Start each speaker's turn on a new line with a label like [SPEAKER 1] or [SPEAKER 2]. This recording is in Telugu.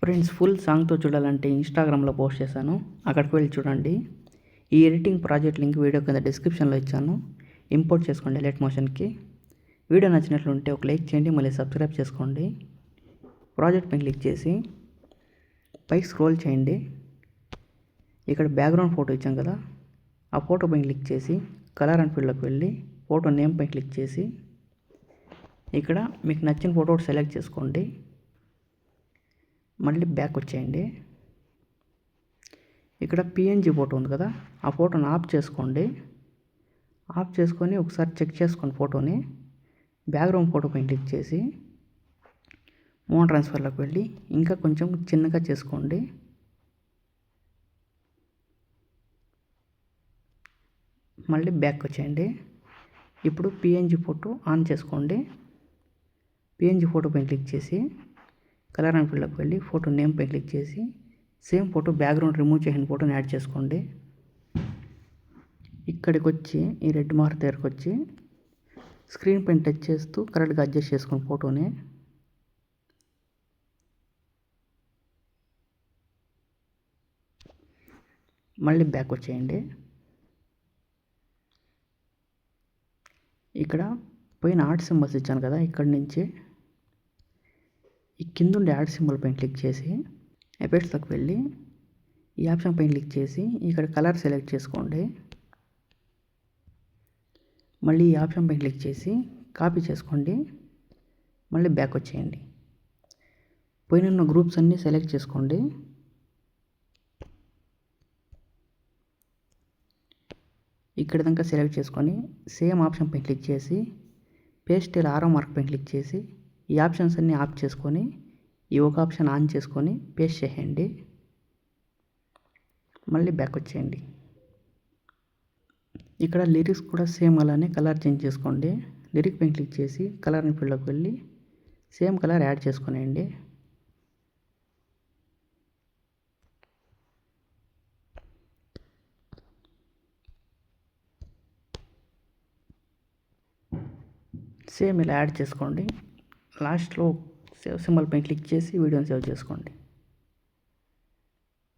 [SPEAKER 1] ఫ్రెండ్స్, ఫుల్ సాంగ్తో చూడాలంటే ఇన్స్టాగ్రామ్లో పోస్ట్ చేశాను, అక్కడికి వెళ్ళి చూడండి. ఈ ఎడిటింగ్ ప్రాజెక్ట్ లింక్ వీడియో కింద డిస్క్రిప్షన్లో ఇచ్చాను. ఇంపోర్ట్ చేసుకోండి లైట్ మోషన్కి. వీడియో నచ్చినట్లుంటే ఒక లైక్ చేయండి, మళ్ళీ సబ్స్క్రైబ్ చేసుకోండి. ప్రాజెక్ట్ పైన క్లిక్ చేసి పైకి స్క్రోల్ చేయండి. ఇక్కడ బ్యాక్గ్రౌండ్ ఫోటో ఇచ్చాం కదా, ఆ ఫోటో పైన క్లిక్ చేసి కలర్ అండ్ ఫీల్డ్లోకి వెళ్ళి ఫోటో నేమ్ పైన క్లిక్ చేసి ఇక్కడ మీకు నచ్చిన ఫోటో సెలెక్ట్ చేసుకోండి. మళ్ళీ బ్యాక్ వచ్చేయండి. ఇక్కడ పిఎన్జీ ఫోటో ఉంది కదా, ఆ ఫోటోని ఆఫ్ చేసుకోండి. ఆఫ్ చేసుకొని ఒకసారి చెక్ చేసుకోండి ఫోటోని. బ్యాక్గ్రౌండ్ ఫోటో పైన క్లిక్ చేసి మోనో ట్రాన్స్ఫర్లోకి వెళ్ళి ఇంకా కొంచెం చిన్నగా చేసుకోండి. మళ్ళీ బ్యాక్ వచ్చేయండి. ఇప్పుడు పిఎన్జీ ఫోటో ఆన్ చేసుకోండి. పిఎన్జీ ఫోటో పైన క్లిక్ చేసి కలర్ అండ్ ఫీల్డ్లోకి వెళ్ళి ఫోటో నేమ్ పైన క్లిక్ చేసి సేమ్ ఫోటో బ్యాక్గ్రౌండ్ రిమూవ్ చేసిన ఫోటోని యాడ్ చేసుకోండి. ఇక్కడికి వచ్చి ఈ రెడ్ మార్క్ దగ్గరకు వచ్చి స్క్రీన్ పైన టచ్ చేస్తూ కరెక్ట్గా అడ్జస్ట్ చేసుకోండి ఫోటోని. మళ్ళీ బ్యాక్ వచ్చేయండి. ఇక్కడ పైన ఆర్ట్ సింబల్స్ ఇచ్చాను కదా, ఇక్కడి నుంచి ఈ కింద ఉండే యాడ్ సింబల్ పైన క్లిక్ చేసి ఎఫెక్ట్స్లోకి వెళ్ళి ఈ ఆప్షన్ పైన క్లిక్ చేసి ఇక్కడ కలర్ సెలెక్ట్ చేసుకోండి. మళ్ళీ ఈ ఆప్షన్ పైన క్లిక్ చేసి కాపీ చేసుకోండి. మళ్ళీ బ్యాక్ వచ్చేయండి. పైన ఉన్న గ్రూప్స్ అన్నీ సెలెక్ట్ చేసుకోండి. ఇక్కడ దాకా సెలెక్ట్ చేసుకొని సేమ్ ఆప్షన్ పైన క్లిక్ చేసి పేస్టల్ ఆరో మార్క్ పైన క్లిక్ చేసి ఈ ఆప్షన్స్ అన్నీ ఆఫ్ చేసుకొని ఈ ఒక ఆప్షన్ ఆన్ చేసుకొని పేస్ట్ చేయండి. మళ్ళీ బ్యాక్ వచ్చేయండి. ఇక్కడ లిరిక్స్ కూడా సేమ్ అలానే కలర్ చేంజ్ చేసుకోండి. లిరిక్ పైన క్లిక్ చేసి కలర్ అండ్ ఫీల్డ్లోకి వెళ్ళి సేమ్ కలర్ యాడ్ చేసుకునేయండి. సేమ్ ఇలా యాడ్ చేసుకోండి. లాస్ట్లో సేవ్ సింబల్ పైన క్లిక్ చేసి వీడియోని సేవ్ చేసుకోండి.